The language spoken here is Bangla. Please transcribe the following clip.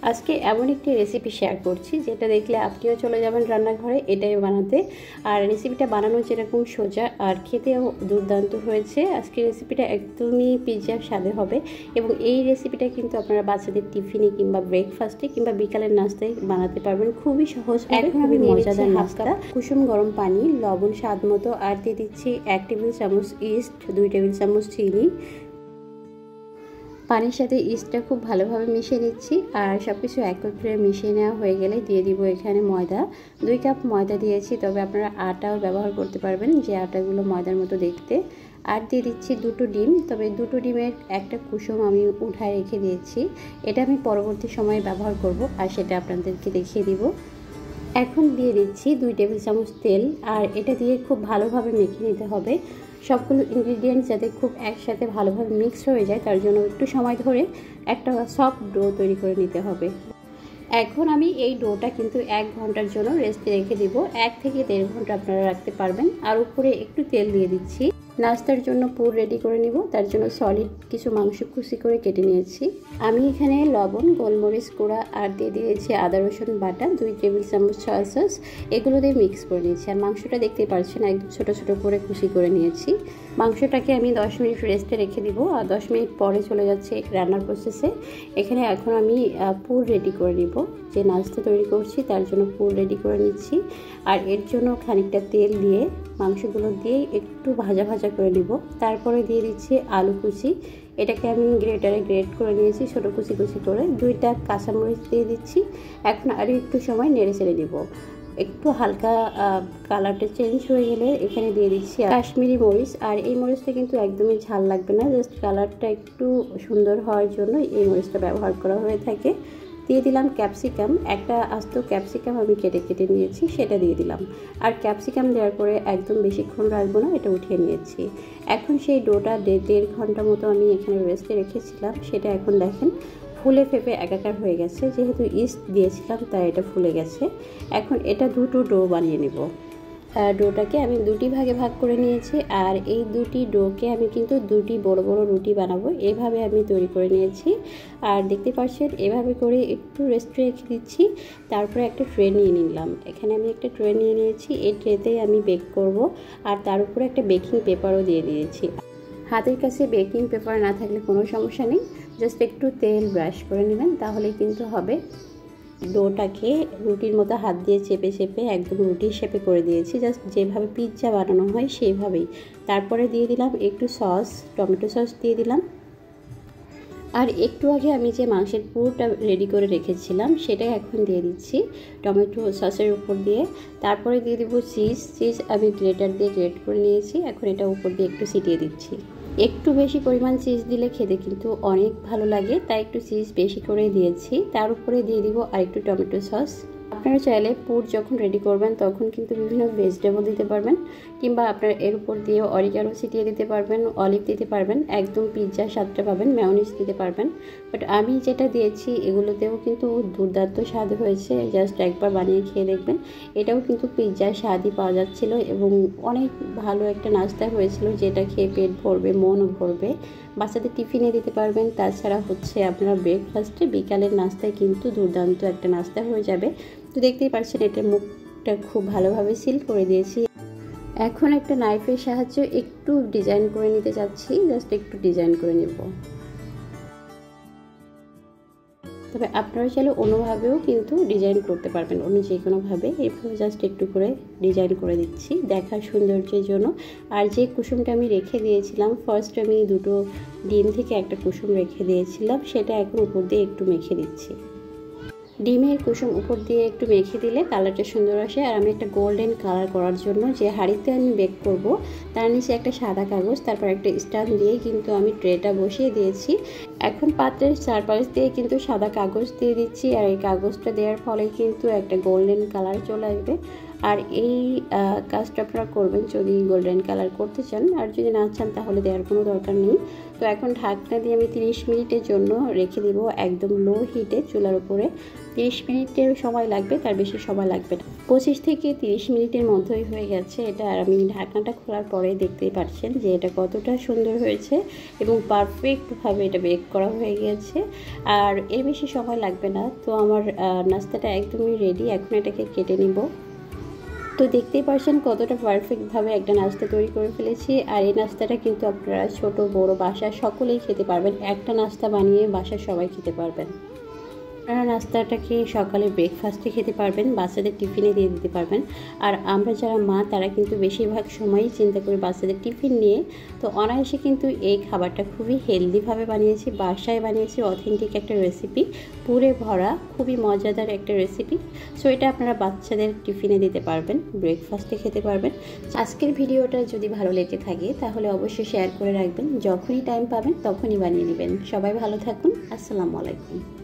আজকে এমন একটি রেসিপি শেয়ার করছি যেটা দেখলে আপনিও চলে যাবেন রান্নাঘরে এটাই বানাতে। আর রেসিপিটা বানানো যেরকম সোজা আর খেতেও দুর্দান্ত হয়েছে। আজকে রেসিপিটা একদমই পিৎজার স্বাদে হবে এবং এই রেসিপিটা কিন্তু আপনারা বাচ্চাদের টিফিনে কিংবা ব্রেকফাস্টে কিংবা বিকালের নাস্তায় বানাতে পারবেন। খুবই সহজ, খুবই মজাদার নাস্তা। কুসুম গরম পানি, লবণ স্বাদ মতো, আর দিয়ে দিচ্ছি 1 টেবিল চামচ ইস্ট, 2 টেবিল চামচ চিনি। পানির সাথে ইস্টটা খুব ভালোভাবে মিশিয়ে নিচ্ছি। আর সব কিছু একত্রে মিশিয়ে নেওয়া হয়ে গেলে দিয়ে দিব এখানে ময়দা। 2 কাপ ময়দা দিয়েছি, তবে আপনারা আটাও ব্যবহার করতে পারবেন, যে আটাগুলো ময়দার মতো দেখতে। আর দিয়ে দিচ্ছি 2টো ডিম, তবে 2টো ডিমের একটা কুসুম আমি উঠায় রেখে দিয়েছি। এটা আমি পরবর্তী সময়ে ব্যবহার করব আর সেটা আপনাদেরকে দেখিয়ে দিব। এখন দিয়ে দিচ্ছি 2 টেবিল চামচ তেল, আর এটা দিয়ে খুব ভালোভাবে মেখে নিতে হবে। সবগুলো ইনগ্রিডিয়েন্টস যাতে খুব একসাথে ভালোভাবে মিক্স হয়ে যায়, তার জন্য একটু সময় ধরে একটা সফট ডো তৈরি করে নিতে হবে। এখন আমি এই ডোটা কিন্তু 1 ঘন্টার জন্য রেস্টে রেখে দিব। 1 থেকে 1.5 ঘন্টা আপনারা রাখতে পারবেন। আর উপরে একটু তেল দিয়ে দিচ্ছি। নাস্তার জন্য পুর রেডি করে নিব, তার জন্য সলিড কিছু মাংস কুচি করে কেটে নিয়েছি। আমি এখানে লবণ, গোলমরিচ গুঁড়া আর দিয়ে দিয়েছি আদা রসুন বাটা, 2 টেবিল চামচ সয়া সস, এগুলো দিয়ে মিক্স করে নিয়েছি। আর মাংসটা দেখতেই পাচ্ছেন একদম ছোট ছোট করে কুচি করে নিয়েছি। মাংসটাকে আমি 10 মিনিট রেস্টে রেখে দিব, আর 10 মিনিট পরে চলে যাচ্ছে রান্নার প্রসেসে। এখানে এখন আমি পুর রেডি করে নিব। যে নাস্তা তৈরি করছি তার জন্য পুর রেডি করে নিচ্ছি। আর এর জন্য খানিকটা তেল দিয়ে মাংসগুলো দিয়ে একটু ভাজা ভাজা করে নিব। তারপরে দিয়ে দিচ্ছি আলু কুচি, এটাকে আমি গ্রেটারে গ্রেট করে নিয়েছি ছোটো কুচি কুচি করে। 2টা কাঁচামরিচ দিয়ে দিচ্ছি। এখন আরও একটু সময় নেড়ে চেড়ে দিব। একটু হালকা কালারটা চেঞ্জ হয়ে গেলে এখানে দিয়ে দিচ্ছি কাশ্মীরি মরিচ। আর এই মরিচটা কিন্তু একদমই ঝাল লাগবে না, জাস্ট কালারটা একটু সুন্দর হওয়ার জন্য এই মরিচটা ব্যবহার করা হয়ে থাকে। দিয়ে দিলাম ক্যাপসিকাম, একটা আস্ত ক্যাপসিকাম আমি কেটে কেটে নিয়েছি, সেটা দিয়ে দিলাম। আর ক্যাপসিকাম দেওয়ার পরে একদম বেশিক্ষণ রাখবো না, এটা উঠিয়ে নিয়েছি। এখন সেই ডোটা 1.5 ঘন্টা মতো আমি এখানে রেস্টে রেখেছিলাম, সেটা এখন দেখেন ফুলে ফেপে একাকার হয়ে গেছে। যেহেতু ইস্ট দিয়েছিলাম তাই এটা ফুলে গেছে। এখন এটা 2টো ডো বানিয়ে নেব। ডোটাকে আমি 2টি ভাগে ভাগ করে নিয়েছি। আর এই 2টি ডোকে আমি কিন্তু 2টি বড় বড় রুটি বানাবো, এভাবে আমি তৈরি করে নিয়েছি। আর দেখতে পাচ্ছেন এভাবে করে একটু রেস্টে রেখে দিচ্ছি। তারপরে একটা ট্রে নিয়ে নিলাম। এখানে আমি একটা ট্রে নিয়ে নিয়েছি, এই ট্রেতেই আমি বেক করব। আর তার উপরে একটা বেকিং পেপারও দিয়ে দিয়েছি। হাতের কাছে বেকিং পেপার না থাকলে কোনো সমস্যা নেই, জাস্ট একটু তেল ব্রাশ করে নেবেন, তাহলেই কিন্তু হবে। ডোটাকে রুটির মতো হাত দিয়ে চেপে চেপে একদম রুটির শেপে করে দিয়েছি, জাস্ট যেভাবে পিৎজা বানানো হয় সেইভাবেই। তারপরে দিয়ে দিলাম একটু সস, টমেটো সস দিয়ে দিলাম। আর একটু আগে আমি যে মাংসের পুরটা রেডি করে রেখেছিলাম সেটা এখন দিয়ে দিচ্ছি টমেটো সসের উপর দিয়ে। তারপরে দিয়ে দিব চিজ আমি গ্রেটার দিয়ে গ্রেট করে নিয়েছি। এখন এটা উপর দিয়ে একটু ছিটিয়ে দিচ্ছি। একটু বেশি পরিমাণ চিজ দিলে খেতে কিন্তু অনেক ভালো লাগে, তাই একটু চিজ বেশি করে দিয়েছি। তার উপরে দিয়ে দিব আর একটু টমেটো সস। আপনারা চাইলে পুর যখন রেডি করবেন তখন কিন্তু বিভিন্ন ভেজিটেবল দিতে পারবেন, কিংবা আপনারা এর উপর দিয়ে অরিগানো ছিটিয়ে দিতে পারবেন, অলিভ দিতে পারবেন, একদম পিৎজার স্বাদটা পাবেন। মেয়োনিজ দিতে পারবেন, বাট আমি যেটা দিয়েছি এগুলোতেও কিন্তু দুর্দান্ত স্বাদ হয়েছে। জাস্ট একবার বানিয়ে খেয়ে দেখবেন, এটাও কিন্তু পিৎজার স্বাদই পাওয়া যাচ্ছিল এবং অনেক ভালো একটা নাস্তা হয়েছিল, যেটা খেয়ে পেট ভরবে, মনও ভরবে। বাচ্চাদের টিফিনে দিতে পারবেন, তাছাড়া হচ্ছে আপনারা ব্রেকফাস্টে বিকালের নাস্তায় কিন্তু দুর্দান্ত একটা নাস্তা হয়ে যাবে। তো দেখতেই পাচ্ছেন এটার মুখটা খুব ভালোভাবে সিল করে দিয়েছি। এখন একটা নাইফের সাহায্যে একটু ডিজাইন করে নিতে যাচ্ছি, জাস্ট একটু ডিজাইন করে নেব। তবে আপনারা চাইলে অন্যভাবেও কিন্তু ডিজাইন করতে পারবেন, অন্য যে কোনোভাবে। এভাবে জাস্ট একটু করে ডিজাইন করে দিচ্ছি দেখার সৌন্দর্যের জন্য। আর যে কুসুমটা আমি রেখে দিয়েছিলাম, ফার্স্ট আমি 2টো ডিম থেকে একটা কুসুম রেখে দিয়েছিলাম, সেটা এখন উপর দিয়ে একটু মেখে দিচ্ছি। ডিমের কুসুম উপর দিয়ে একটু মেখে দিলে কালারটা সুন্দর আসে। আর আমি একটা গোল্ডেন কালার করার জন্য যে হাঁড়িতে আমি বেক করব তার নিচে একটা সাদা কাগজ, তারপর একটা স্ট্যান্ড দিয়ে কিন্তু আমি ট্রেটা বসিয়ে দিয়েছি। এখন পাত্রের চারপাশ দিয়ে কিন্তু সাদা কাগজ দিয়ে দিচ্ছি, আর এই কাগজটা দেওয়ার ফলে কিন্তু একটা গোল্ডেন কালার চলে আসবে। আর এই কাজটা আপনারা করবেন যদি গোল্ডেন কালার করতে চান, আর যদি না চান তাহলে দেওয়ার কোনো দরকার নেই। তো এখন ঢাকনা দিয়ে আমি 30 মিনিটের জন্য রেখে দিব একদম লো হিটে চুলার উপরে। 30 মিনিটের সময় লাগবে, তার বেশি সময় লাগবে না। 25 থেকে 30 মিনিটের মধ্যেই হয়ে গেছে এটা। আর আমি ঢাকনাটা খোলার পরে দেখতেই পাচ্ছেন যে এটা কতটা সুন্দর হয়েছে এবং পারফেক্টভাবে এটা বেক করা হয়ে গিয়েছে। আর এর বেশি সময় লাগবে না। তো আমার নাস্তাটা একদমই রেডি। এখন এটাকে কেটে নিব। তো দেখতেই পাচ্ছেন কতটা পারফেক্টভাবে একটা নাস্তা তৈরি করে ফেলেছি। আর এই নাস্তাটা কিন্তু আপনারা ছোট বড় বাসার সকলেই খেতে পারবেন। একটা নাস্তা বানিয়ে বাসার সবাই খেতে পারবেন। আপনারা নাস্তাটাকে সকালে ব্রেকফাস্টে খেতে পারবেন, বাচ্চাদের টিফিনে দিয়ে দিতে পারবেন। আর আমরা যারা মা তারা কিন্তু বেশিরভাগ সময়ই চিন্তা করি বাচ্চাদের টিফিন নিয়ে। তো অনায়াসে কিন্তু এই খাবারটা খুবই হেলদিভাবে বানিয়েছি, বাসায় বানিয়েছি। অথেন্টিক একটা রেসিপি, পুরে ভরা, খুবই মজাদার একটা রেসিপি। সো এটা আপনারা বাচ্চাদের টিফিনে দিতে পারবেন, ব্রেকফাস্টে খেতে পারবেন। আজকের ভিডিওটা যদি ভালো লেগে থাকে তাহলে অবশ্যই শেয়ার করে রাখবেন। যখনই টাইম পাবেন তখনই বানিয়ে নেবেন। সবাই ভালো থাকুন। আসসালামু আলাইকুম।